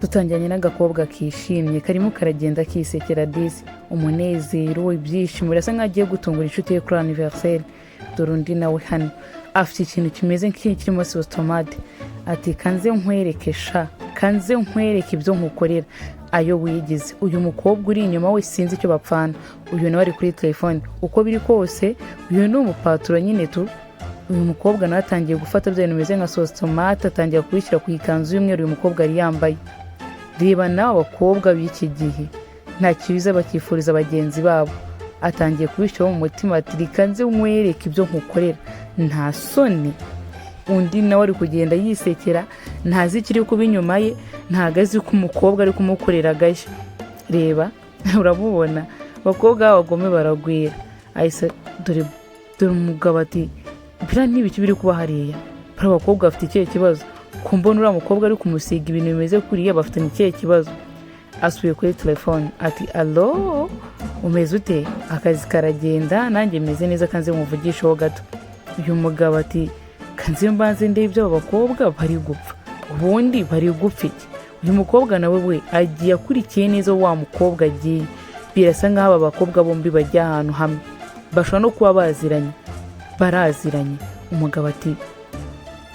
dutangiranye n'agakobwa kishimye karimo karagenda kisekera disi umunezero ibyishimo birasa nk'aho agiye gutungura inshuti ye kuri anniversaire. dore undi nawe hano afite ikintu kimeze nk'ikirimo sositomate ati kanze nkwereke ibyo nkukorera ayo wigize. uyu mukobwa uri inyuma we sinzi icyo bapfana, uyu nawe ari kuri telefone. uko biri kose uyu ni umupaturo nyine tu. uyu mukobwa nawe atangiye gufata bya bintu bimeze nka sositomate atangiye kubishyira ku ikanzu y'umweru uyu mukobwa yari yambaye. reba nawe abakobwa b'iki gihe nta kibiza bakifuriza bagenzi babo. atangiye kubishyiraho mu mutima ati rikanze nkwereke ibyo nkukorera nta soni. undi nawe ari kugenda yisekera ntazi ikiri kuba inyuma ye, ntago azi ko umukobwa ari kumukorera agashya. reba urabubona abakobwa b'abagome baragwira. ahise dore umugabo ati biriya n'ibiki biri kuba hariya, bariya abakobwa bafite ikihe kibazo ko mbona uriya mukobwa ari kumusiga ibintu bimeze kuriya, bafite ikihe kibazo. asubiye kuri telefone ati alo umeze ute, akazi karagenda nanjye meze neza kanze muvugisheho gato. uyu mugabo ati kanze mbanze ndebe ibyo abakobwa bari gupfa, ubundi bari gupfa iki. uyu mukobwa nawe we agiye akurikiye neza wa mukobwa agiye. birasa nk'aho aba bakobwa bombi bajya ahantu hamwe, bashobora no kuba baraziranye. umugabo ati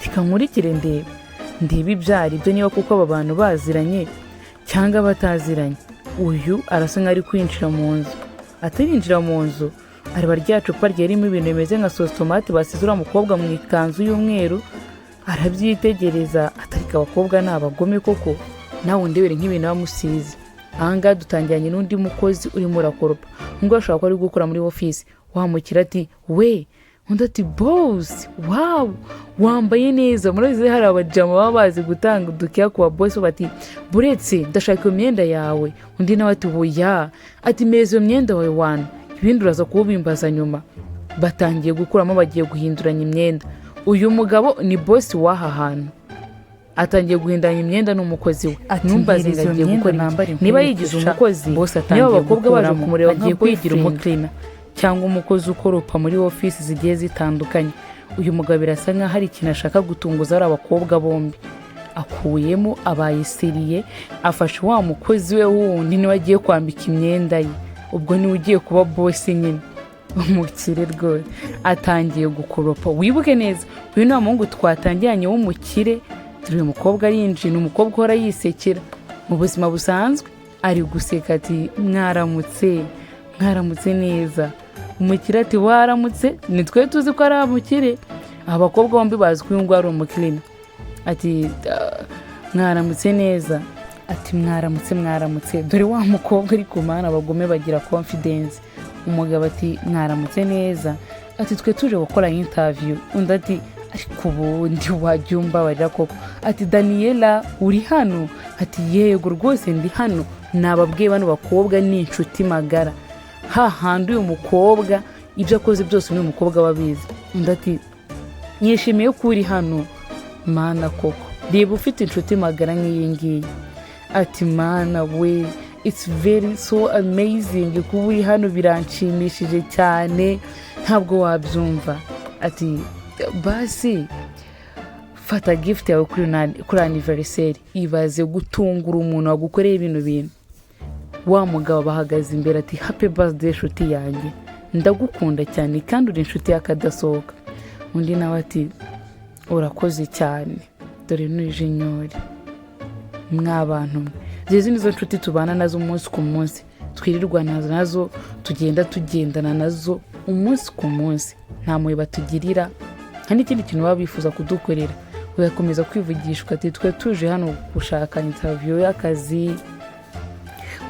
tikankurikire ndebe ibyari byo niba kuko aba bantu baziranye cyangwa bataziranye. uyu arasa nk'ari kwinjira mu nzu. atarinjira mu nzu areba rya cupa ryarimo ibintu bimeze nka sositomate basize uriya mukobwa mu ikanzu y'umweru. arabyitegereza atarika abakobwa ni abagome koko, nawe undebere nk'ibintu bamusize. ahangaha dutangiranye n'undi mukozi urimo urakoropa ngo ashobora kuba ari gukora muri ofisi. wamukira ati we, undi ati bosi wawu wambaye neza. murabizi hari abajama baba bazi gutanga udukeya ku babosi bati buretse ndashaka iyo myenda yawe. undi nawe ati buya, ati meza iyo myenda wawe wana, ibindi uraza kuwubimbaza nyuma. batangiye gukuramo bagiye guhinduranya imyenda. uyu mugabo ni bosi w'aha hantu atangiye guhinduranya imyenda n'umukozi we. numbaze ngo agiye gukora niba yigize umukozi, niba abakobwa baje kumureba agiye kwigira umukirina cyangwa umukozi ukoropa muri ofisi zigiye zitandukanye. uyu mugabo birasa nk'aho hari ikintu ashaka gutunguza ari abakobwa bombi. akuyemo abayisiriye afashe wa mukozi we wundi niwe agiye kwambika imyenda ye. ubwo niwe ugiye kuba bosi nyine umukire rwose. atangiye gukoropa. wibuke neza uyu ni umuhungu twatangiranye w'umukire. dore uyu mukobwa arinjiye, ni umukobwa uhora yisekera mu buzima busanzwe. ari guseka ati mwaramutse neza. umukire ati waramutse, nitwe tuzi ko ari umukire. abakobwa bombi bazi ko uyu nguyu ari umukirina. ati mwaramutse neza. ati mwaramutse. dore wa mukobwa ari ku mana abagome bagira confidence. umugabo ati mwaramutse neza. ati twe tuje gukora interview. undi ati ariko ubundi wajya umbabarira koko. ati Daniela uri hano? ati yego rwose ndi hano, nababwiye bano bakobwa ni inshuti magara. hahandi uyu mukobwa ibyo akoze byose uyu mukobwa wabizi. undi ati nishimiye ko uri hano mana koko, reba ufite inshuti magara nk'iyi ngiyi. ati mana we, it's very so amazing kuba uri hano, biranshimishije cyane ntabwo wabyumva. ati basi fata gift yawe kuri anniversaire. ibaze gutungura umuntu wagukoreye ibintu bintu. wa mugabo bahagaze imbere ati happy birthday inshuti yanjye, ndagukunda cyane kandi uri inshuti y'akadasohoka. undi nawe ati urakoze cyane, dore n'uje nyori. mwabantu mwe, izi nizo nshuti tubana nazo umunsi ku munsi, twirirwa nazo, tugendana nazo umunsi ku munsi. nta mpuhwe batugirira, nta n'ikindi kintu baba bifuza kudukorera. ugakomeza kwivugisha ati twe tuje hano gushaka interview y'akazi.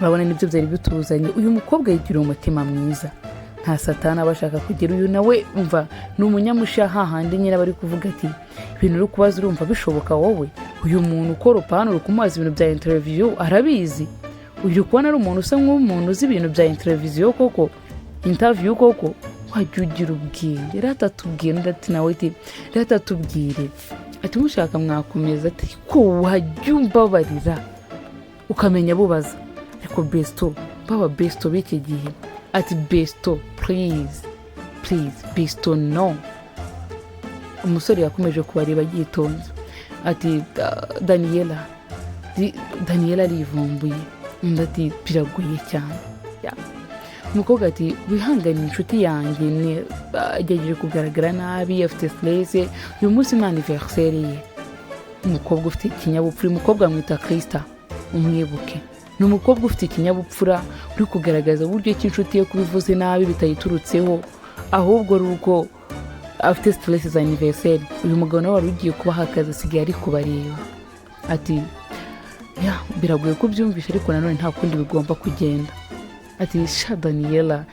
urabona nibyo byari bituzanye. uyu mukobwa yigira umutima mwiza, nta satana aba ashaka kugira. uyu nawe umva ni umunyamusha hahandi nyine bari kuvuga ati ibintu uri kubaza urumva bishoboka wowe? uyu muntu ukoropa hano uri kumubaza ibintu bya interview arabizi? uyu kubona ari umuntu usa nk'umuntu uzi ibintu bya interview koko wajya ugira ubwenge. ratatubwire. undi ati nawe ati ratatubwire. ati mushaka mwakomeza. ati ko wajya umbabarira ukamenya bubaza. ariko besto baba besto b'iki gihe. ati besto please besto no. umusore yakomeje kubareba yitonze. ati Daniela Daniela arivumbuye undi ati biragoye cyane. Umukobwa ati wihangane inshuti yanjye agejeje kugaragara nabi afite stress uyu munsi ni anniversaire ye. Umukobwa ufite ikinyabupfura, umukobwa amwita Krista umwibuke, ni umukobwa ufite ikinyabupfura uri kugaragaza uburyo ki inshuti ye kubivuze nabi bitayiturutseho ahubwo ari uko afite stress za anniversaire. Uyu mugabo nawe wari ugiye kubaha akazi asigaye ari kubareba ati biragoye kubyumvisha ariko nanone nta kundi bigomba kugenda. Ati sha Daniela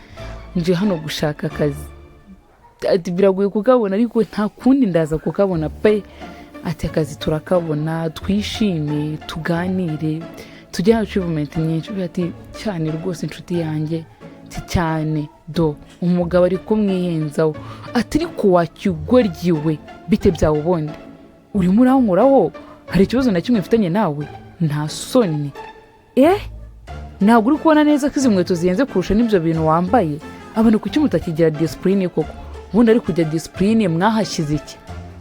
nje hano gushaka akazi, ati biragoye kukabona ariko nta kundi ndaza kukabona pe. Ati akazi turakabona twishime tuganire tujye achievement nyinshi. Ati cyane rwose inshuti yanjye cyane do umugabo ari kumwiyenzaho. Ati ariko wacyugoryiwe bite byawe ubundi urimo urankoraho hari ikibazo na kimwe mfitanye nawe nta soni ntabwo uri kubona neza ko izi nkweto zihenze kurusha n'ibyo bintu wambaye abana kuki mutakigira discipline koko ubundi ari kujya discipline mwahashyize iki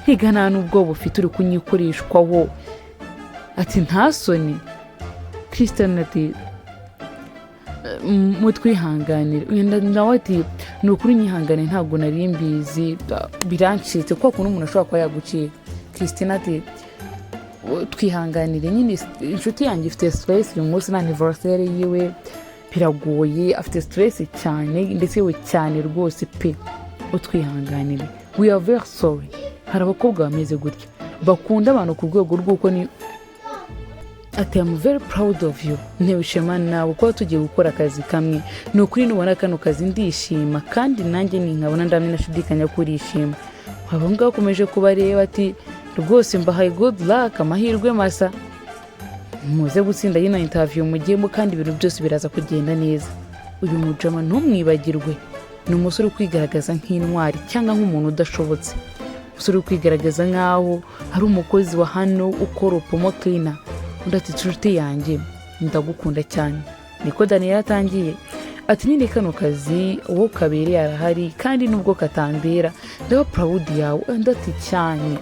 higa nta n'ubwo bufite uri kunyikoreshwaho. Ati nta soni. Christian ati mutwihanganire nawe ati ni ukuri nyihangane ntabwo nari mbizi birancitse kuko ukuntu umuntu ashobora kuba yaguciye. Christian ati twihanganire nyine inshuti yanjye ifite stress uyu munsi ni anniversaire yiwe biragoye afite stress cyane ndetse we cyane rwose pe utwihanganire we are very sorry. Hari abakobwa bameze gutya bakunda abantu ku rwego rw'uko ni ati I'm very proud of you ntewe ishema nawe kuba tugiye gukora akazi kamwe ni ukuri nubona kano kazi ndishima kandi nanjye nkabona ndamye nashidikanya kurishima. abo ngabo bakomeje kubareba ati rwose mbahaye good luck amahirwe masa muze gutsinda yino interview mugiyemo kandi ibintu byose biraza kugenda neza. Uyu mujama ntumwibagirwe ni umusore kwigaragaza nk'intwari cyangwa nk'umuntu udashobotse, umusore kwigaragaza nkaho ari umukozi wa hano ukora upomo cleaner. Undati inshuti yanjye ndagukunda cyane niko Daniel atangiye ati nyine kano kazi uwo kabereye arahari kandi nubwo katambera ndaba proud yawe. Undati cyane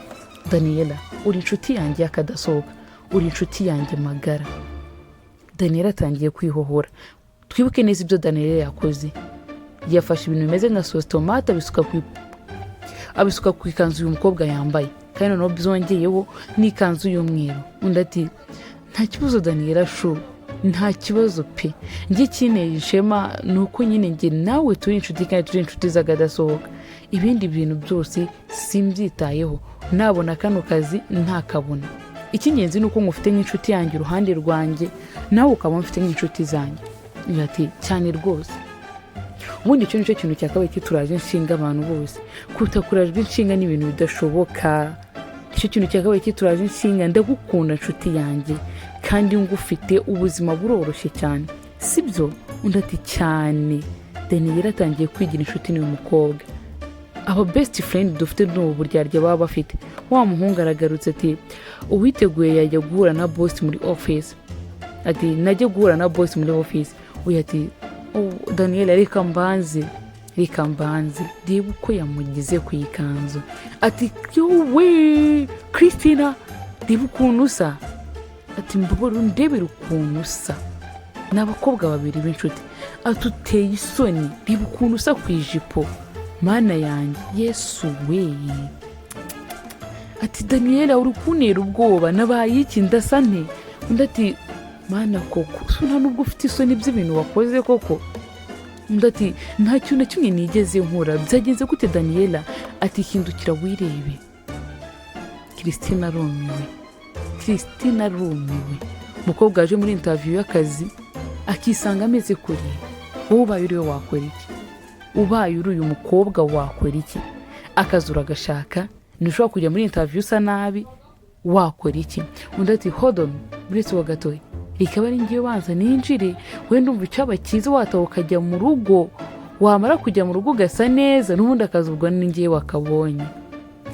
Daniela uri inshuti yanjye akadasohoka uri inshuti yanjye magara. Daniel atangiye kwihohora. Twibuke neza ibyo Daniel yakoze, yafashe ibintu bimeze nka sauce tomate abisuka ku ikanzu uyu mukobwa yambaye kandi no byongeyeho n'ikanzu y'umweru. Undati nta kibazo Daniel shu nta kibazo pe njye kineye ishema nuko nyine nge nawe turi inshuti kandi turi inshuti zagadasohoka ibindi bintu byose simbyitayeho nabona kano kazi ntakabona. Ikingenzi nuko ngufite nk'inshuti yanjye uruhande rwanjye nawe ukaba mfite nk'inshuti zanjye. Ati cyane rwose ubundi cyo nicyo kintu cyakabaye kituraje inshinga abantu bose kutakurajwe inshinga n'ibintu bidashoboka. Icyo kintu cyakabaye kituraje inshinga ndagukunda inshuti yanjye kandi ngufite ubuzima buroroshye cyane sibyo. Undati cyane Daniel atangiye kwigira inshuti n'uyu mukobwa. Aba best friend dufite n'ubu buryarya baba bafite. Wa muhungu aragarutse ati uwiteguye yajya guhura na boss muri office. Ati najye guhura na boss muri office. Uyu ati Daniel reka mbanze reba uko yamugize ku ikanzu. Ati yowe Christina reba ukuntu usa. Ati mbabura ndebera ukuntu usa. N'abakobwa babiri b'inshuti atuteye isoni reba ukuntu usa ku ijipo mana yanjye Yesu we. Ati Daniel uri kunera ubwoba nabaye iki ndasa nte. Undati mana koko suna nubwo ufite isoni by'ibintu wakoze koko. Undati nta kintu na kimwe nigeze nkora byagenze gute Daniela. Ati hindukira wirebe. Christina rumiwe mukobwa aje muri interview y'akazi akisanga ameze kuri wowe ubaye uriwe wakora iki? Ubaye uri uyu mukobwa wakora iki? Akazura agashaka ntushobora kujya muri interview usa nabi wakora iki? Undati hold on buretse wa gatoya ikaba ari ngiye banza ninjire wenda umva icaba cyiza wataho ukajya mu rugo wamara kujya mu rugo gasa neza n'ubundi akazurwa n'ingiye wakabonye.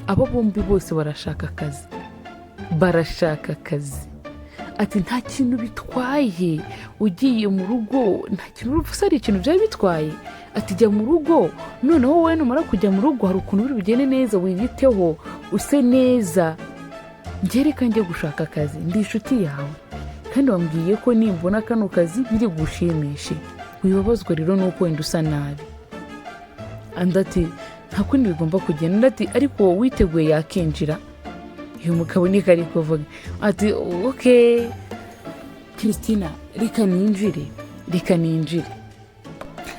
Abo bombi bose barashaka akazi. Ati nta kintu bitwaye ugiye mu rugo nta kintu uruvusa ari ikintu byari bitwaye. Ati jya mu rugo noneho wowe numara kujya mu rugo hari ukuntu uri bugende neza wiyiteho use neza ngereka njye gushaka akazi ndi inshuti yawe kandi wambwiye ko nimbona kano kazi biri gushimishe, wibabazwa rero nuko wenda usa nabi. Andi ati nta kundi bigomba kugenda. Undi ati ariko wowe witeguye yakinjira? Uyu mugabo niko ari kuvuga ati okay Christina, reka ninjire.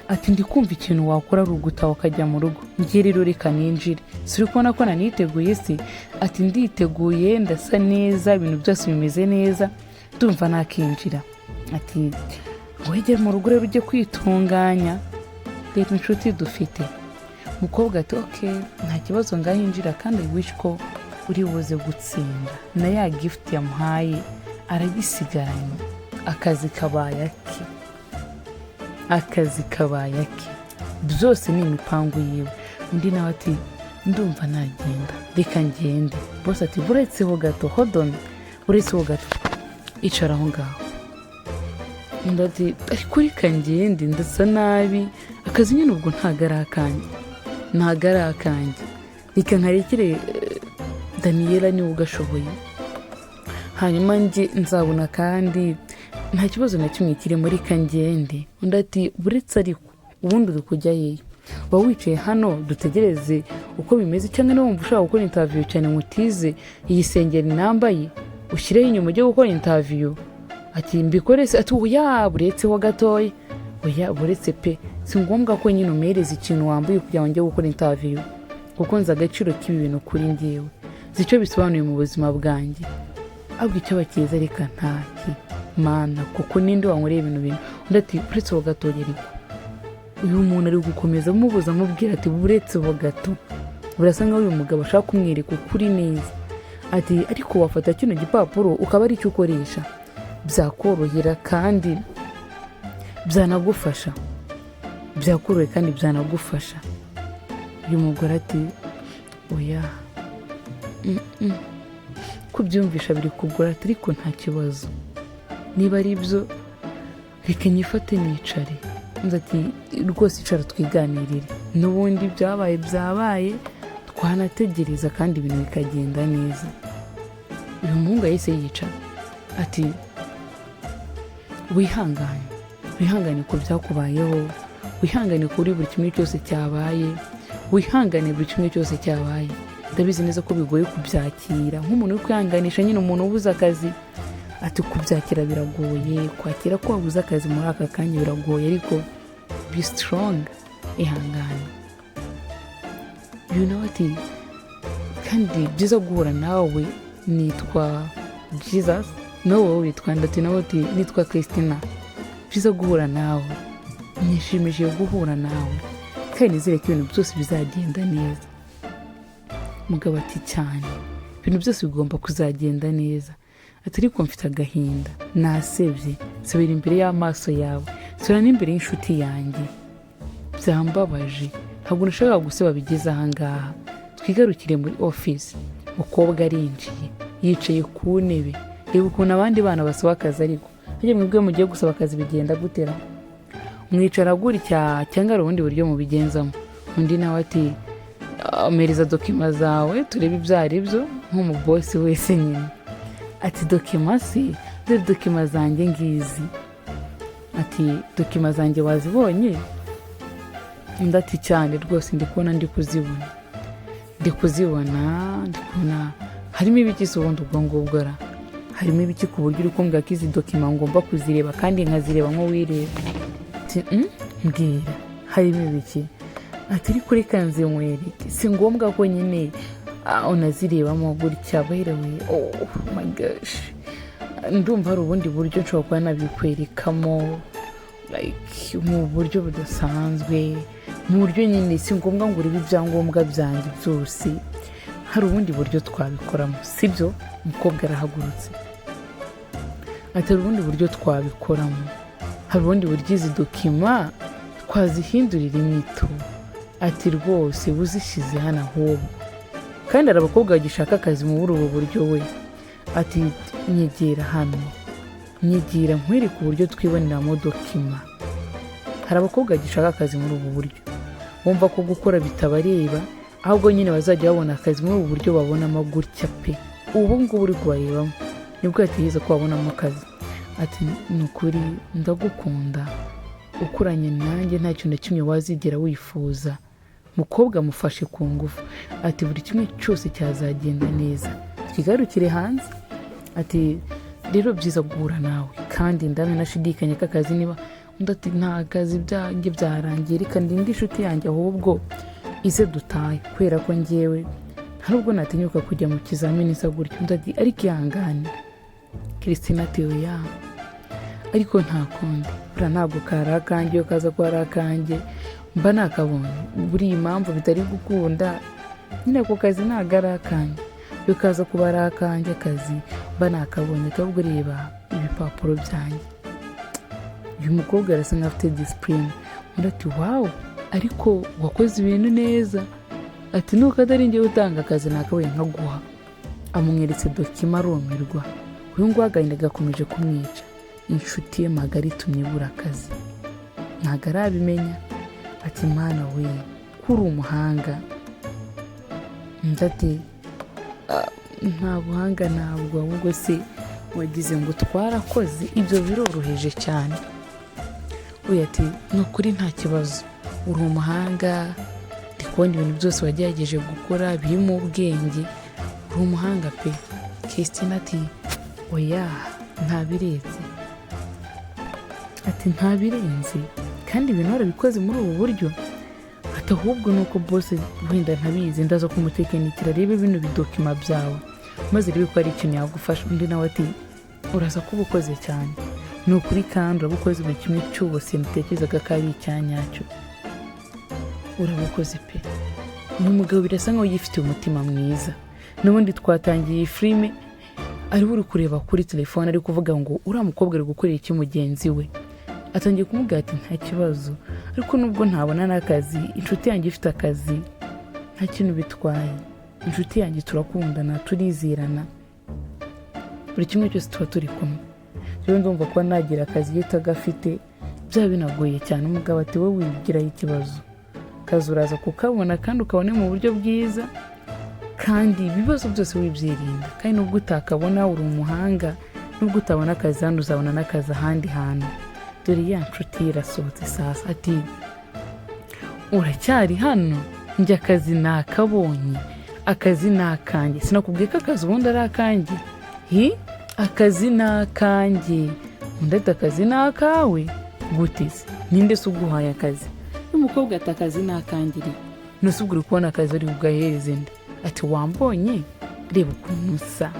Ati ndi kumva ikintu wakora ari ugutaha ukajya mu rugo. Njye rero reka ninjire, si uri kubona ko naniteguye se? Ati nditeguye, ndasa neza, ibintu byose bimeze neza, ndumva nakinjira. Ati wegera mu rugo rero ujye kwitunganya, reba inshuti dufite. Umukobwa ati okay nta kibazo ngahinjira, kandi wish ko uri buze gutsinda. Na ya gift yamuhaye aragisigaranye. Akazi kabaye ake, byose ni imipango yiwe. Undi nawe ati ndumva nagenda, reka ngende. Bose ati buretseho gato, hold on, buretseho gato, icara aho ngaho. Undi ati ariko reka ngende, ndasa nabi, akazi nyine ubwo ntago ari akanjye, reka nkarekere Daniela niwe ugashoboye, hanyuma njye nzabona, kandi nta kibazo na kimwe kirimo, reka ngende. Undi ati buretse ariko ubundi uri kujya hehe? Waba wicaye hano dutegereze uko bimeze, cyangwa niba wumva ushaka gukora interview cyane ngutize iyi sengeri nambaye ushyireho inyuma ujye gukora interview? Ati mbikore se? Ati oya buretseho gatoya. Oya buretse pe, si ngombwa ko nyine umereza ikintu wambaye kugira ngo njye gukora interview, kuko nzi agaciro k'ibi bintu kuri njyewe, zicyo bisobanuye mu buzima bwanjye. Ahubwo icyo bakiza reka ntaki mana, kuko ninde wankoreye ibintu. Undi ati buretseho gatoya. Ariko uyu muntu ari gukomeza amubuza, amubwira ati buretseho gato. Burasa nkaho uyu mugabo ashaka kumwereka ukuri neza. Ati ariko wafata kino gipapuro ukaba ari cyo ukoresha, byakorohera kandi byanagufasha, byakorohera kandi byanagufasha. Uyu mugore ati oya kubyumvisha biri kugora, ariko nta kibazo, niba ari byo reka nyifate nicare. Undi ati rwose icara twiganirire, n'ubundi byabaye twanategereza kandi ibintu bikagenda neza. Uyu muhungu yahise yicara ati wihangane ko byakubayeho, wihangane kuri buri kimwe cyose cyabaye, ndabizi neza ko bigoye kubyakira nk'umuntu uri kwihanganisha nyine umuntu ubuze akazi. Ati kubyakira biragoye, kwakira ko wabuze akazi muri aka kanya biragoye, ariko be strong, ihangane. Uyu nawe ati kandi byiza guhura nawe, nitwa Jesus, nawe witwa ndati. Nawe ati nitwa Christina, byiza guhura nawe, nishimishije guhura nawe, kandi nizere ko ibintu byose bizagenda neza. Mugabo ati cyane, ibintu byose bigomba kuzagenda neza. Ati ariko mfite agahinda, nasebye, subira imbere y'amaso yawe, subira n'imbere y'inshuti yanjye, byambabaje, ntabwo nashakaga guseba bigeze ahangaha. Twigarukire muri office. Umukobwa arinjiye, yicaye ku ntebe, reba ukuntu abandi bana basaba akazi. Ariko hajye mwebwe mugiye gusaba akazi bigenda gutera, mwicara gutya cyangwa ari ubundi buryo mubigenzamo? Undi nawe ati amereza dokima zawe turebe ibyo ari byo, nk'umubosi wese nyine. Ati dokima si, dore dokima zanjye ngizi. Ati dokima zanjye wazibonye? Undi ati cyane rwose, ndi kuzibona harimo ibiki se ubundi ubwo ngubwo ra? Harimo ibiki ku buryo uri kumbwira ko izi dokima ngomba kuzireba kandi nkazireba nko wireba? Ati mbwira harimo ibiki? Ati ariko reka nzinkwereke, si ngombwa ko nyine unazirebamo gutya. Baherewe oh my gosh, ndumva hari ubundi buryo nshobora kuba nabikwerekamo, like mu buryo budasanzwe, mu buryo nyine si ngombwa ngo urebe ibyangombwa byanjye byose, hari ubundi buryo twabikoramo, sibyo? Umukobwa arahagurutse ati hari ubundi buryo twabikoramo, hari ubundi buryo izi dokima twazihindurira inyito. Ati rwose buzishyize hano ahubwo, kandi hari abakobwa bagishaka akazi muri ubu buryo. We ati nyegera hano, nyegera nkwereke uburyo twiboneramo dokima. Hari abakobwa bagishaka akazi muri ubu buryo, bumva ko gukora bitabareba, ahubwo nyine bazajya babona akazi muri ubu buryo babonamo gutya pe. Ubu ngubu uri kubarebamo nibwo yategeza ko babonamo akazi. ati ni ukuri ndagukunda, ukuranye nanjye nta kintu na kimwe wazigera wifuza. Mukobwa amufashe ku ngufu ati buri kimwe cyose cyazagenda neza, twigarukire hanze. Ati rero byiza guhura nawe, kandi ndanashidikanya ko akazi niba undi ati nta kazi byanjye byarangiye, reka ndinde inshuti yanjye ahubwo ize dutahe, kubera ko njyewe ntabwo natinyuka kujya mu kizamini isa gutyo. Undi ati ariko ihangane. Christine ati oya, ariko nta kundi, buriya ntabwo kari akanjye, iyo kaza ko ari akanjye mba nakabonye. Buriya impamvu bitari gukunda nyine ako kazi ntabwo ari akanjye, iyo kaza kuba ari akanjye akazi mba nakabonye. Ahubwo reba ibipapuro byanjye. Uyu mukobwa arasa nkaho afite disipurine. Undi ati wawu, ariko wakoze ibintu neza. Ati nuko atari njye utanga akazi nakabaye nkaguha. Amweretse dokima arumirwa. Uyu nguyu agahinda gakomeje kumwica. Inshuti ye magari itumye ibura akazi, ntabwo arabimenya. Ati mwana we kuri umuhanga. Undi ati nta buhanga ntabwo, ahubwo se wagize ngo twarakoze, ibyo biroroheje cyane. Uyu ati ni ukuri nta kibazo, uri umuhanga, ndi kubona ibintu byose wagerageje gukora birimo ubwenge, uri umuhanga pe. Christine ati oya ntabirenze. Ati ntabirenze kandi ibintu warabikoze muri ubu buryo. Ati ahubwo nuko bose wenda ntabizi, ndaza kumutekinikira rebe bino bidokima byawe maze rebe ko ari ikintu yagufasha. Undi nawe ati uraza kuba ukoze cyane, ni ukuri kandi urabukoze buri kimwe cyose nitekerezaga ko ari icyanyacyo, urabukoze pe. Uyu mugabo birasa nkaho yifitiye umutima mwiza. N'ubundi twatangiye iyi filime ariwe uri kureba kuri telefone ari kuvuga ngo uriya mukobwa ari gukorera iki mugenzi we. Atangiye kumubwira ati nta kibazo, ariko nubwo ntabona n'akazi, inshuti yanjye ifite akazi, nta kintu bitwaye. Inshuti yanjye turakundana, turizirana, buri kimwe cyose tuba turi kumwe. Rero ndumva ko nagira akazi iyo utagafite byaba binagoye cyane. Umugabo ati wowe wigiraho ikibazo, akazi uraza kukabona kandi ukabone mu buryo bwiza, kandi ibibazo byose wibyirinda. Kandi nubwo utakabona uri umuhanga, nubwo utabona akazi hano uzabona n'akazi ahandi hantu. Dore ya nshuti irasohotse sasa. Ati uracyari hano? Njye akazi nakabonye, akazi nakanjye. Sinakubwiye ko akazi ubundi ari akanjye? Akazi nakanjye. Undi ati akazi nakawe gute se? Ninde se uguhaye akazi? Umukobwa ati akazi nakanjye. Nusubwo uri kubona akazi ari bugahereze nde? Ati wambonye, reba ukuntu usa.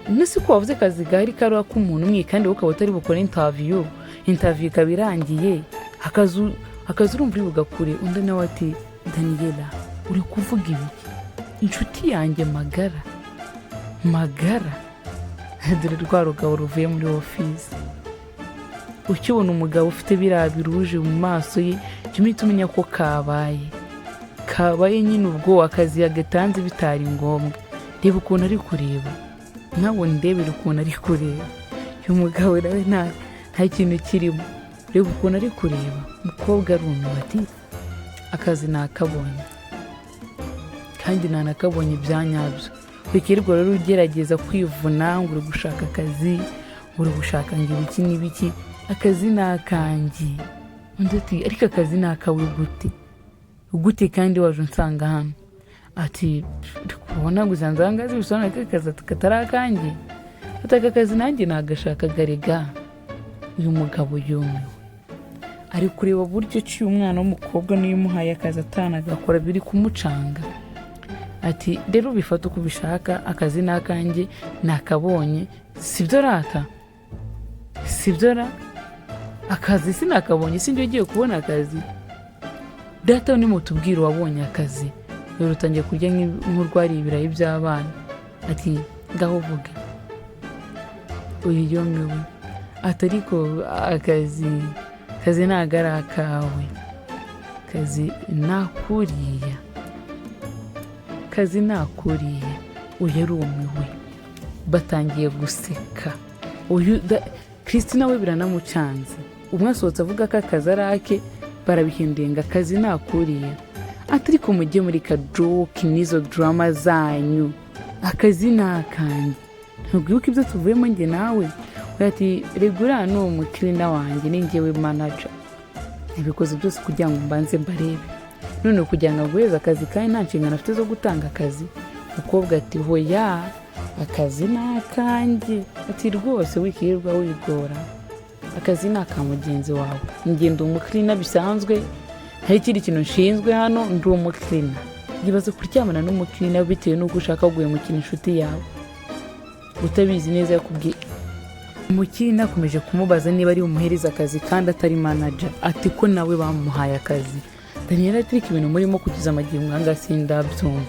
Nasi ko wavuze akazi gahari kari ak'umuntu umwe kandi wowe ukaba utari bukore interview ikaba irangiye, akazi urumva uri bugakure. Undi nawe ati Daniela uri kuvuga ibiki? Inshuti yanjye magara. Dore rwa rugabo ruvuye muri office. Ukibona umugabo ufite biriya biruje mu maso ye, jya uhita umenya ko kabaye nyine ubwo akazi yagatanze bitari ngombwa. Reba ukuntu ari kureba, nawe ndebera ukuntu ari kureba. Uyu mugabo nawe nta kintu kirimo. Reba ukuntu ari kureba. Umukobwa arumiwe ati akazi nakabonye, kandi nanakabonye bya nyabyo. Wikirirwa rero ugerageza kwivuna ngo uri gushaka akazi, uri gushaka ngo ibiki n'ibiki. Akazi nakanjye. Undi ati ariko akazi nakawe gute kandi waje unsanga hano? Ati kubona ngo uzanzangazi bisobanura ko akazi katari akanjye. Ati aka kazi nanjye nagashakaga rega. Uyu mugabo yumiwe ari kureba buryo ki umwana w'umukobwa niyo umuhaye akazi atanagakora biri kumucanga. Ati rero bifata uko ubishaka, akazi nakanjye nakabonye, sibyo rata? Sibyo ra? Akazi sinakabonye, sinjye ugiye kubona akazi? Data ni mutubwira wabonye akazi. Rero utangiye kurya nk'urwari ibirayi by'abana. Ati ngaho vuga. Uyu yumiwe ati ariko akazi ntabwo ari akawe, akazi nakuriye. Uyu arumiwe, batangiye guseka. Christine we biranamucanze. Umwe asohotse avuga ko akazi ari ake, barabihinduye ngo akazi nakuriye. Ati ariko mujye muri kajoke n'izo drama zanyu, akazi nakanjye. Ntubwibuka ibyo tuvuyemo njye nawe. ati regura ni umukirina wanjye ni njyewe manager, nabikoze byose kugira ngo mbanze mbarebe, none kugira ngo aguheze akazi kandi nta nshingano afite zo gutanga akazi. Umukobwa ati hoya, akazi ni akanjye. Ati rwose wikirirwa wigora, akazi ni aka mugenzi wawe, ngenda umukirina bisanzwe, hari ikindi kintu nshinzwe hano, ndi umukirina. Yibaza kuryamana n'umukirina bitewe n'uko ushaka guhemukira inshuti yawe utabizi neza yakubwiye. Umukirina akomeje kumubaza niba ari umuhereza akazi kandi atari manager, ati ko nawe bamuhaye akazi. Daniel atirika ibintu murimo kugeza amagihe umwanga sindabyumva.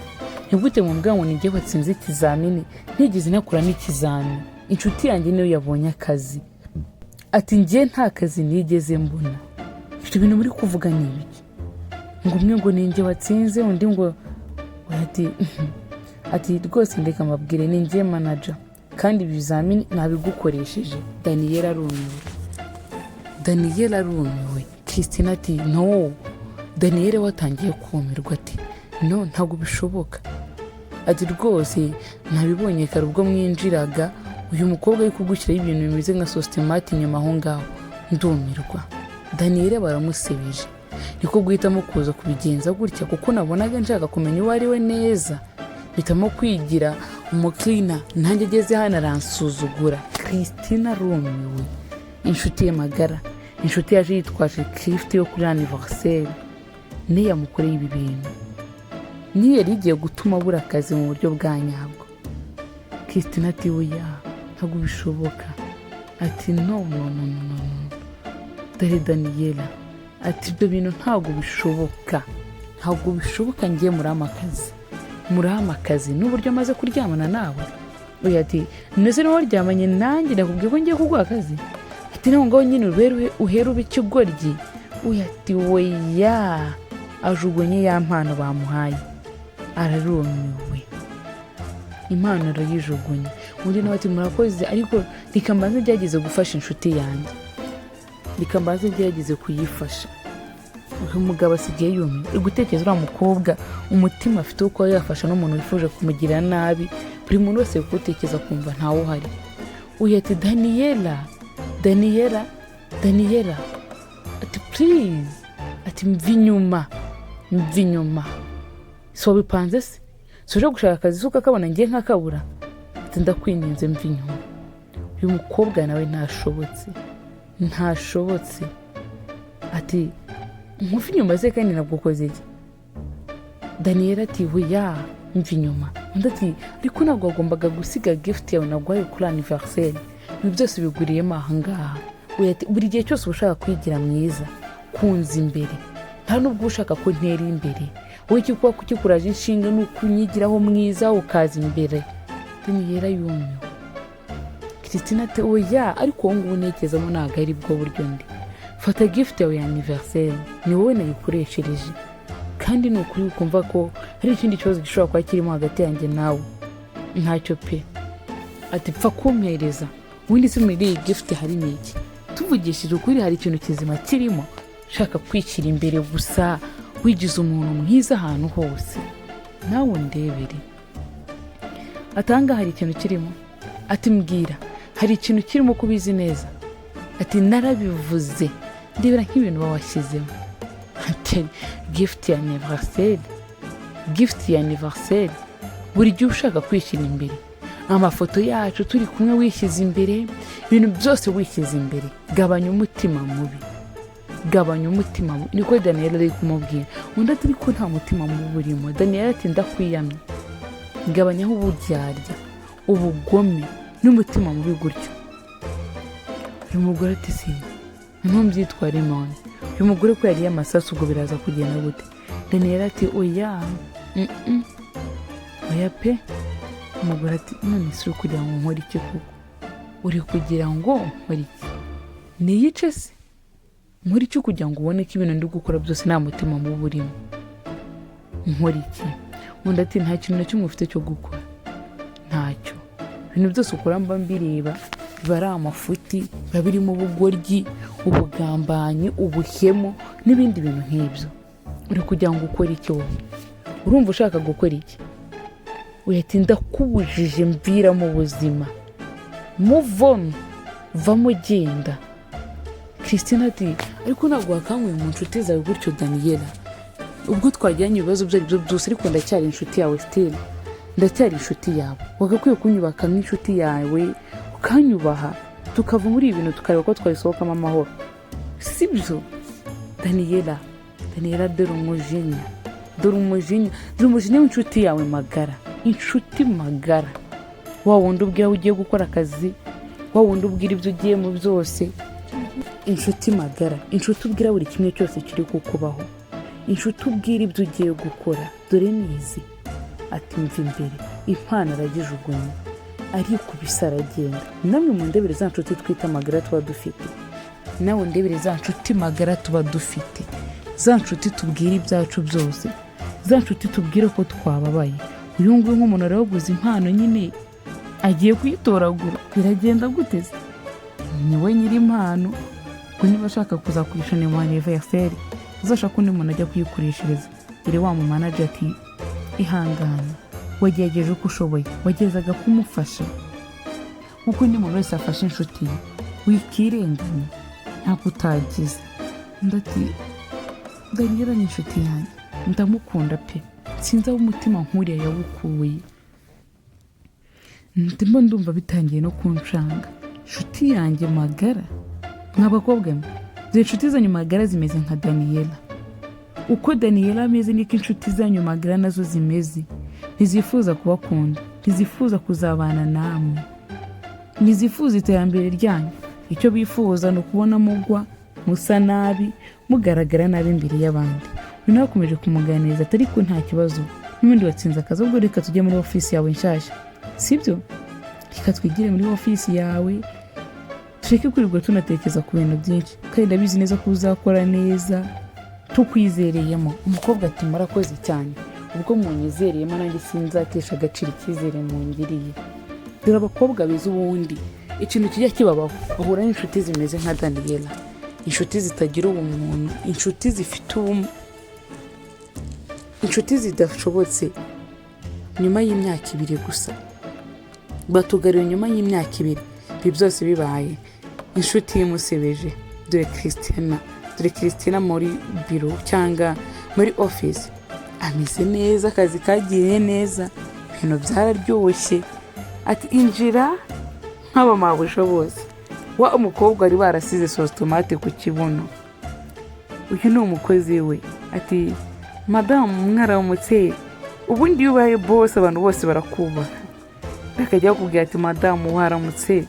Nigute mu mbwa ngo nijye watsinze ikizamini ntigeze nakura n'ikizami, inshuti yanjye niyo yabonye akazi. Ati njye nta kazi nigeze mbona. Ibyo bintu muri kuvuga ni ibiki? Ngo umwe ngo ninjye watsinze, undi ngo ati rwose ndeka mabwire ni njye manager kandi ibizamini nabigukoresheje. Daniel arumiwe. Christina ati no. Daniel watangiye kumirwa ati no, ntabwo bishoboka. Ati rwose nabibonye kare ubwo mwinjiraga, uyu mukobwa ari kugushyiraho ibintu bimeze nka systematic inyuma aho ngaho. Ndumirwa. Daniel baramusebeje, niko guhitamo kuza kubigenza gutya kuko nabonaga nshaka kumenya uwo ari we neza. Bitamo kwigira umukirina, nanjye ageze hano aransuzugura. Christina arumiwe. Inshuti ye magara, inshuti yaje yitwaje gift yo kuri anniversaire, niyo yamukoreye ibi bintu, niyo yari igiye gutuma abura akazi mu buryo bwa nyabwo. Christina ati oya, ntabwo bishoboka. Ati no. Dore Daniela ati ibyo bintu ntabwo bishoboka, ngiye muri amakazi n'uburyo amaze kuryamana nawe. Oya ati nese nawe waryamanye nanjye nakubwiye ko ngiye kuguha akazi. Ati naho ngaho nyine uhera ube ikigoryi. Oya ati oya, ajugunye ya mpano bamuhaye, ararumiwe, impano arayijugunye. Undi nawe ati murakoze ariko reka mbanze byageze gufasha inshuti yanjye, reka mbanze byageze kuyifasha. Umugabo asigaye yumiwe, uri gutekereza uriya mukobwa umutima afite wo kuba yafasha n'umuntu wifuje kumugirira nabi. Buri muntu wese kugutekereza kumva ntawe uhari. Uyu ati Daniela ati please, ati mvi inyuma. So bipanze se soje gushaka akazi suka kabona ngiye nkakabura. Ati ndakwinginze mvi inyuma. Uyu mukobwa nawe ntashobotse. Ati mvi inyuma ze kandi nabwo koze iki? Daniel ati hoya mvi inyuma. Undi ati ariko ntabwo wagombaga gusiga gift yawe nagwaye kuri anniversaire, ibi byose biguriyemo aha ngaha. Uyu ati buri gihe cyose ushaka kwigira mwiza, kunza imbere, nta nubwo ushaka ko ntera imbere. Wowe kikuba kukikuraje inshinga n'ukunyigiraho mwiza ukaza imbere. Daniel yumiwe. Christina ati oya, ariko wowe ngubu nekezamo ntabwo ari bwo buryo ndi. Fata gift yawe ya anniversaire, ni wowe nayikoreshereje kandi ni ukuri ukumva ko hari ikindi kibazo gishobora kuba kirimo hagati yanjye nawe. Ntacyo pe. Ati pfa kumpereza, ubundi se muri iyi gift harimo iki? Tuvugishije ukuri hari ikintu kizima kirimo, shaka kwicira imbere gusa wigize umuntu mwiza ahantu hose. Nawe ndebere. Atanga hari ikintu kirimo. Ati mbwira, hari ikintu kirimo kubizi neza. Ati narabivuze, ndebera nk'ibintu bawashyizemo. Ati gift ya anniversaire, buri gihe ushaka kwishyira imbere, amafoto yacu turi kumwe wishyize imbere, ibintu byose wishyize imbere. Gabanya umutima mubi. Niko Daniel ari kumubwira. Undi ati ariko nta mutima mubi urimo. Daniel ati ndakwiyamye, gabanyaho uburyarya, ubugome n'umutima mubi gutyo. Uyu mugore ati si ntumbyitware none, uyu mugore ko yari amasasu ubwo biraza kugenda gute? Daniel ati oya pe. Umugore ati none si kugira ngo nkore iki kuko? Uri kugira ngo nkore iki? Niyice se? Nkore iki kugira ngo ubone ko ibintu ndi gukora byose nta mutima mubi urimo? Nkore iki? Undi ati nta kintu na kimwe ufite cyo gukora. Ntacyo. Ibintu byose ukora mba mbireba, biba ari amafuti, biba birimo ubugoryi, ubugambanyi, ubuhemu n'ibindi bintu nk'ibyo. Uri kugira ngo ukore iki wowe? Urumva ushaka gukora iki? Uyatinda kubujije mvira mu buzima. Move on. vamo genda. Christina ati ariko ntabwo wakanguye mu nshuti zawe gutyo Daniela, ubwo twajyanye ibibazo ibyo aribyo byose ariko ndacyari inshuti yawe still, ndacyari inshuti yawe, wagakwiye kunyubaka nk'inshuti yawe ukanyubaha tukava muri ibi bintu tukareba ko twabisohokamo amahoro, sibyo? Daniela dore umujinya w'inshuti yawe magara, inshuti magara, wa wundi ubwira ugiye gukora akazi, wa wundi ubwira ibyo ugiye mu byose, inshuti magara, inshuti ubwira buri kimwe cyose kiri kukubaho, inshuti ubwira ibyo ugiye gukora. Dore nizi ati mva imbere, impano aragijugunya arikubise aragenda. Namwe mu ndebere za nshuti twita magara tuba dufite, nawe ndebere za nshuti magara tuba dufite, za nshuti tubwira ibyacu byose, za nshuti tubwira ko twababaye. Uyu nguyu nk'umuntu araguze impano nyine agiye kuyitoragura, biragenda guteze? Niwe nyiri impano, ko niba ashaka kuzakurishana mu anniversaire uzashaka undi muntu ajya kuyikoreshereza. Ire wa mu manager ati ihangane, wagerageje uko ushoboye, wagezaga kumufasha nkuko undi muntu wese afashe inshuti ye, wikirenganya ntabwo utagize. Ndati Daniela ni inshuti yanjye, ndamukunda pe, sinzi aho umutima nkuriya yawukuye. Ndumva bitangiye no kunshanga. Inshuti yanjye magara, mw'abakobwa mwe, izo nshuti zanyu magara zimeze nka Daniela. Uko Daniela ameze niko inshuti zanyu magara nazo zimeze. Ntizifuza kubakunda, ntizifuza kuzabana namwe, ntizifuza iterambere ryanyu. Icyo bifuza ni ukubona mugwa, musa nabi, mugaragara nabi imbere y'abandi. Uyu nawe akomeje kumuganiriza ati ariko nta kibazo, n'ubundi watsinze akazi, ubwo reka tujye muri ofisi yawe nshyashya, sibyo? Reka twigire muri ofisi yawe, tureke kwirirwa tunatekereza ku bintu byinshi, kandi ndabizi neza ko uzakora neza, tukwizereyemo. Umukobwa ati murakoze cyane, ubwo munyizereyemo nanjye sinzatesha agaciro icyizere mungiriye. Dore abakobwa beza ubundi ikintu kijya kibabaho, bahura n'inshuti zimeze nka Daniela, inshuti zitagira ubumuntu, inshuti zifite inshuti zidashobotse. Nyuma y'imyaka 2 gusa batugarira, nyuma y'imyaka 2 ibi byose bibaye, inshuti yimusebeje. Dore Christina muri biro cyangwa muri office ameze neza, akazi kagiye neza, ibintu byararyoshye. Ati injira nk'abamabusho bose. Wa umukobwa ari barasize sauce tomate ku kibuno, uyu ni umukozi we. Ati madame mwaramutse, ubundi yubaye boss abantu bose barakubaha. Akajya kubwira ati madame waramutse,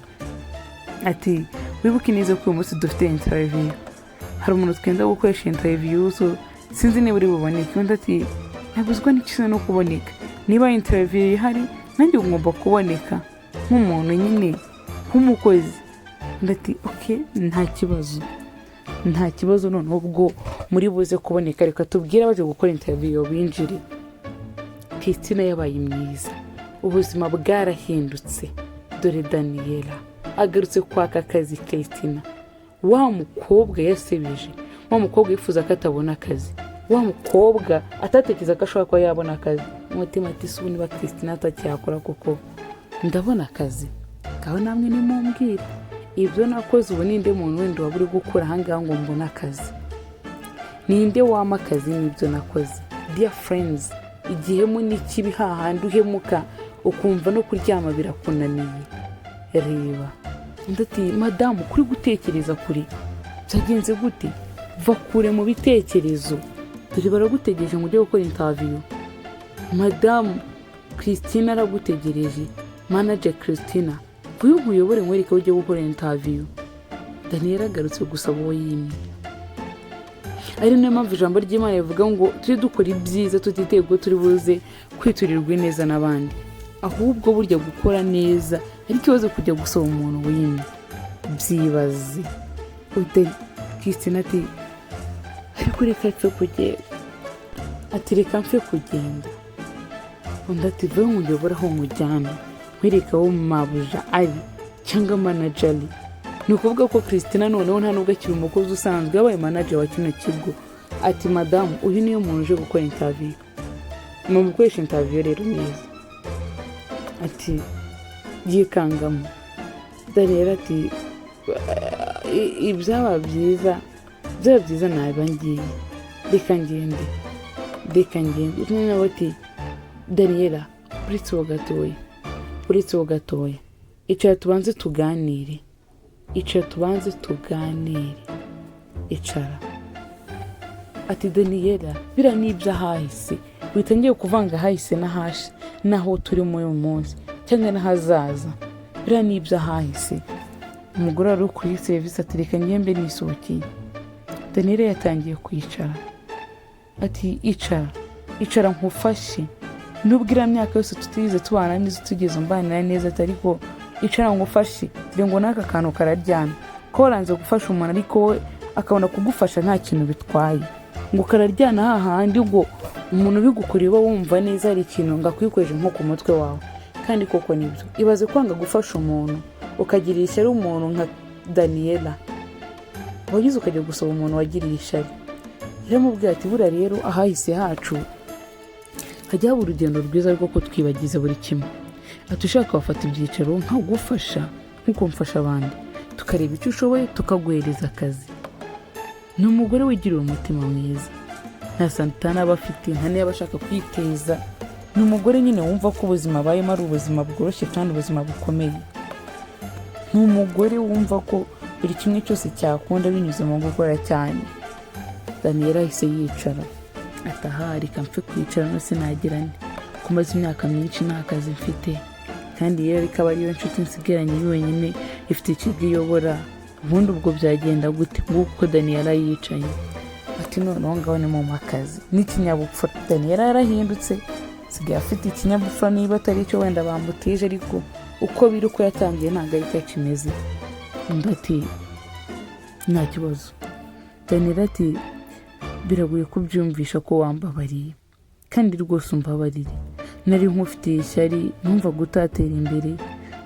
ati wibuke neza ko uyu munsi dufite interview, hari umuntu twenda gukoresha interview, so sinzi niba uri buboneke. Undi ati nabuzwa n'ikisa no kuboneka, niba interview ihari nanjye ngomba kuboneka nk'umuntu nyine, nk'umukozi. Ndati okay, nta kibazo noneho ubwo muri buze kuboneka, reka tubwire baje gukora interview binjire. Christina yabaye mwiza, ubuzima bwarahindutse. Dore Daniela agarutse kwaka akazi. Christina, wa mukobwa yasebeje, wa mukobwa yifuza ko atabona akazi, wa mukobwa atatekereza ko ashobora kuba yabona akazi. Umutima ati subu niba Christina atacyakora kuko ndabona akazi, kaho namwe nimumbwira ibyo nakoze. Ubu ninde muntu wenda waburi gukora ahangaha ngo mbona akazi? Ninde wama akazi n'ibyo nakoze? Dear friends, igihe mu n'ikibi hahandi uhemuka ukumva no kuryama birakunaniye. Reba ndati madame, kuri gutekereza kuri byagenze gute? Va kure mu bitekerezo, dore baragutegereje ngo ujye gukora interview. Madame Christina aragutegereje, manager Christina, uyu uyobore mwereka ujye gukora interview. Daniela agarutse gusaba uwo yimye. Ari nayo mpamvu ijambo ry'Imana rivuga ngo tujye dukora ibyiza tutiteye ko turi buze kwiturirwa neza n'abandi, ahubwo burya gukora neza ari ikibazo kujya gusaba umuntu wimye. Byibaze. Ute Christina ati ariko reka mpfe kugenda, ati reka mpfe kugenda. Undi ati vuba nkuyobora aho mujyana, nkwereka aho mabuja ari cyangwa manager ari. Ni ukuvuga ko Christina noneho nta nubwo akiri umukozi usanzwe, yabaye manager wa kino kigo. Ati madame, uyu niyo muntu uje gukora interview, mu gukoresha interview rero neza. Ati yikangamo. Daniela ati byaba byiza naba ngiye, reka ngende utumwe nawe ati Daniela uretse ho gatoya icara tubanze tuganire, icara. Ati Daniela bira n'iby'ahahise witangiye kuvanga ahahise n'ahashe naho turi muri uyu munsi cyangwa n'ahazaza, bira n'iby'ahahise. Umugore wari kuri serivisi ati reka ngembe nisohokeye. Daniela yatangiye kwicara ati icara nkufashe, nubwo iriya myaka yose tutize tubana neza tugeze umbanira neza ariko icara nkufashe, dore ngo n'aka kantu kararyana ko waranze gufasha umuntu ariko we akabona kugufasha nta kintu bitwaye, ngo kararyana hahandi ngo umuntu ubigukoreye uba wumva neza hari ikintu ngo akwikoreshe nko ku mutwe wawe, kandi koko nibyo. Ibaze kwanga gufasha umuntu ukagirira ishyari umuntu nka Daniela, wagize ukajya gusaba umuntu wagiriye ishyari. Yaramubwiye ati buriya rero ahahise hacu hajya haba urugendo rwiza rwo kutwibagiza buri kimwe. Ati ushaka wafata ibyicaro nkagufasha nk'uko mfasha abandi, tukareba icyo ushoboye tukaguhereza akazi. Ni umugore wigirira umutima mwiza, nta santana aba afite, nta niyo aba ashaka kwiteza. Ni umugore nyine wumva ko ubuzima abayemo ari ubuzima bworoshye kandi ubuzima bukomeye. Ni umugore wumva ko buri kimwe cyose cyakunda binyuze mu gukora cyane. Daniela ahise yicara atahari kamfe kwicara no sinagira nti kumaze imyaka myinshi nta kazi mfite, kandi rero ikaba ariyo nshuti nsigaranye yonyine ifite ikigo iyobora. Ubundi ubwo byagenda gute nguko Daniela yicaye? Ati noneho ngaho ni mu makazi n'ikinyabupfura. Daniela yarahindutse, sigaye afite ikinyabupfura niba atari cyo wenda bamutije, ariko uko biri uko yatangiye ntabwo ari cyo kimeze. Undi ati nta kibazo. Daniela ati biragoye kubyumvisha ko wambabariye, kandi rwose umbabarire. Nari nkufitiye ishyari, numvaga utatera imbere,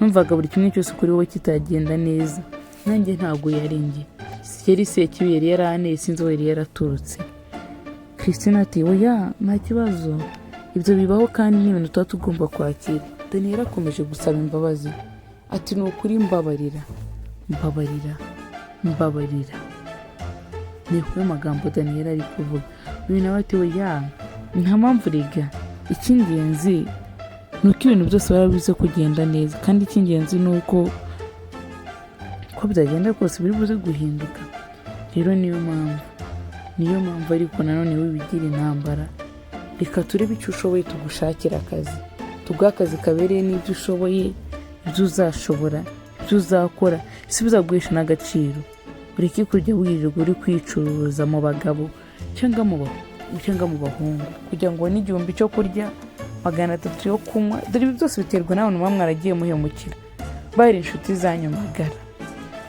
numvaga buri kimwe cyose kuri wowe kitagenda neza. Nanjye ntabwo yari njye, yari Sekibi yari yaraneye, sinzi aho yari yaraturutse. Christine ati oya nta kibazo, ibyo bibaho kandi ni ibintu tuba tugomba kwakira. Daniela akomeje gusaba imbabazi ati ni ukuri mbabarira. Ni ku magambo Daniela ari kuvuga. Uyu nawe ati oya nta mpamvu rega, icy'ingenzi ni uko ibintu byose barabize kugenda neza, kandi icy'ingenzi ni uko byagenda kose biri buze guhinduka. Rero niyo mpamvu ariko nanone wibigira intambara. Reka turebe icyo ushoboye tugushakira akazi, tuguha akazi kabereye n'ibyo ushoboye, ibyo uzashobora, ibyo uzakora, si bizaguhesha n'agaciro. Ureke kujya wirirwa uri kwicuruza mu bagabo cyangwa mu bahungu kugira ngo n'igihumbi cyo kurya 300 yo kunywa. Dore ibi byose biterwa n'abantu bamwe mwaragiye muhemukira, bari inshuti zanyu magara.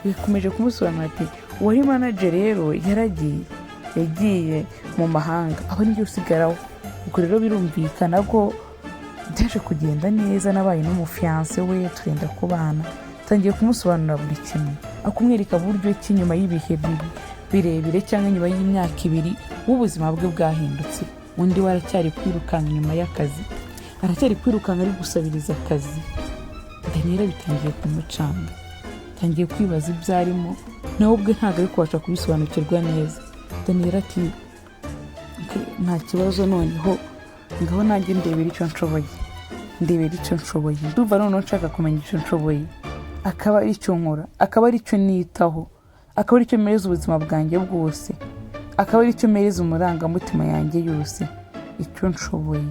Bikomeje kumusobanura ati uwari manager rero yagiye mu mahanga, aba nibyo usigaraho. Ubwo rero birumvikana ko byaje kugenda neza, nabaye n'umufiance we turenda kubana. Tangiye kumusobanurira buri kimwe, akumwereka buryo ki nyuma y'ibihe birebire cyangwa nyuma y'imyaka 2 ubuzima bwe bwahindutse. Undi waracyari kwirukanka nyuma y'akazi, aracyari kwirukanka ari gusabiriza akazi. Daniela bitangiye kumucanga, tangiye kwibaza ibyo arimo, nawe ubwe ntabwo ari kubasha kubisobanukirwa neza. Daniela ati nta kibazo, noneho ngaho nanjye ndebera icyo nshoboye. Ndumva noneho nshaka kumenya icyo nshoboye, akaba ari icyo nkora, akaba ari icyo nitaho, akaba ari icyo mereza ubuzima bwanjye bwose, akaba ari icyo mereza umurangamutima yanjye yose. Icyo nshoboye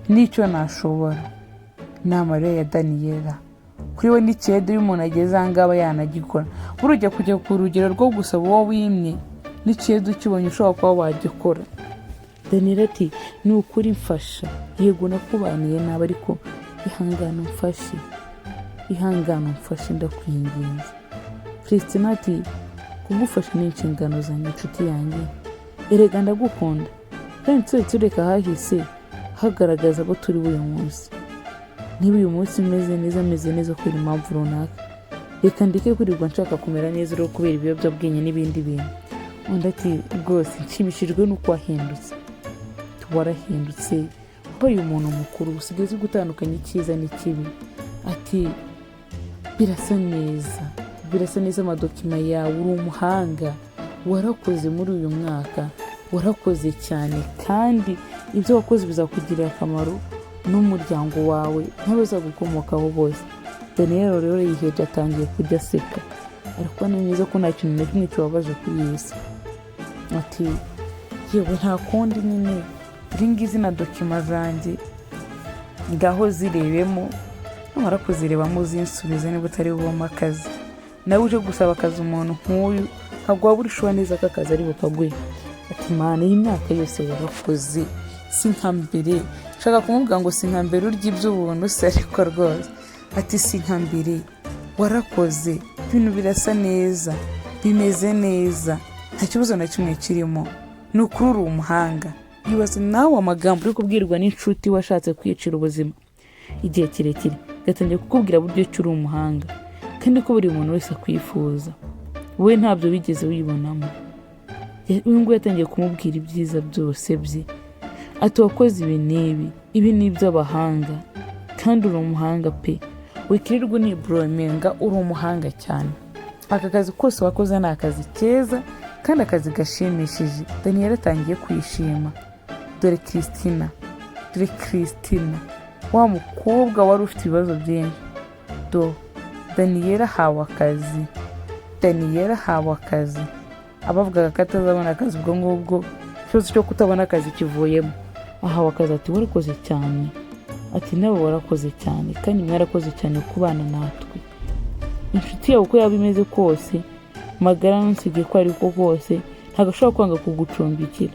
n'icyo nashobora. Ni amarira ya Daniela. Kuri we n'icyede y'umuntu ageze ahangaba yanagikora. Burujya kujya ku rugero rwo gusaba uwo wimye, n'icyede ukibonye ushobora kuba wagikora. Daniela ati ni ukuri mfasha, yego nakubaniye nabi ariko ihangana mfashe ndakwinginze. Christine ati kugufasha ni inshingano zanjye inshuti yanjye, erega ndagukunda, kandi tureka hahise hagaragaza ko turi uyu munsi. Niba uyu munsi meze neza kubera impamvu runaka, reka ndeke kurirwa nshaka kumera neza rero kubera ibiyobyabwenge n'ibindi bintu. Undi ati rwose nshimishijwe n'uko wahindutse. Warahindutse, wabaye umuntu mukuru, usigaye uzi gutandukanya icyiza n'ikibi. Ati birasa birasa neza amadokima yawe, uri umuhanga, warakoze muri uyu mwaka, warakoze cyane, kandi ibyo wakoze bizakugirira akamaro n'umuryango wawe n'abazagukomokaho bose. Daniel rero yiheje atangiye kujya aseka, ariko ni mwiza ko nta kintu na kimwe kibabaje kuri iyi si. Ati yewe nta kundi nyine uri ngizi na dokima zanjye, ngaho zirebemo, numara kuzirebamo zinsubize niba utari bubamo akazi. Nawe uje gusaba akazi umuntu nk'uyu ntabwo waba urishuwa neza ko akazi ari bukaguhe. Ati Mana, iyi myaka yose warakoze, si nka mbere. Nshaka kumubwira ngo si nka mbere urya iby'ubuntu se, ariko rwose ati si nka mbere, warakoze, ibintu birasa neza, bimeze neza, nta kibazo na kimwe kirimo, ni ukuri uri umuhanga. Yibaza nawe amagambo uri kubwirwa n'inshuti washatse kwicira ubuzima igihe kirekire, gatangiye kukubwira buryo ki uri umuhanga, kandi ko buri muntu wese akwifuza, wowe ntabyo bigeze wibonamo. Uyu nguyu yatangiye kumubwira ibyiza byose bye, ati wakoze ibi n'ibi, ibi ni iby'abahanga, kandi uri umuhanga pe, wikirirwa unibromenga, uri umuhanga cyane. Aka kazi kose wakoze ni akazi keza kandi akazi gashimishije. Daniel atangiye kwishima. Dore Christina, wa mukobwa wari ufite ibibazo byinshi, Daniel ahawe akazi. Abavugaga ko atazabona akazi ubwo ngubwo ikibazo cyo kutabona akazi kivuyemo, ahawe akazi. Ati warakoze cyane, ati nawe warakoze cyane, kandi mwarakoze cyane kubana natwe. Inshuti yawe uko yaba imeze kose, magara ntusige ko ari ko kose, ntabwo ashobora kwanga kugucumbikira.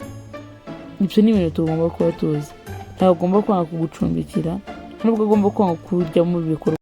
Ibyo ni ibintu tugomba kuba tuzi. Ntabwo agomba kwanga kugucumbikira, nubwo agomba kwanga kujya mu bikorwa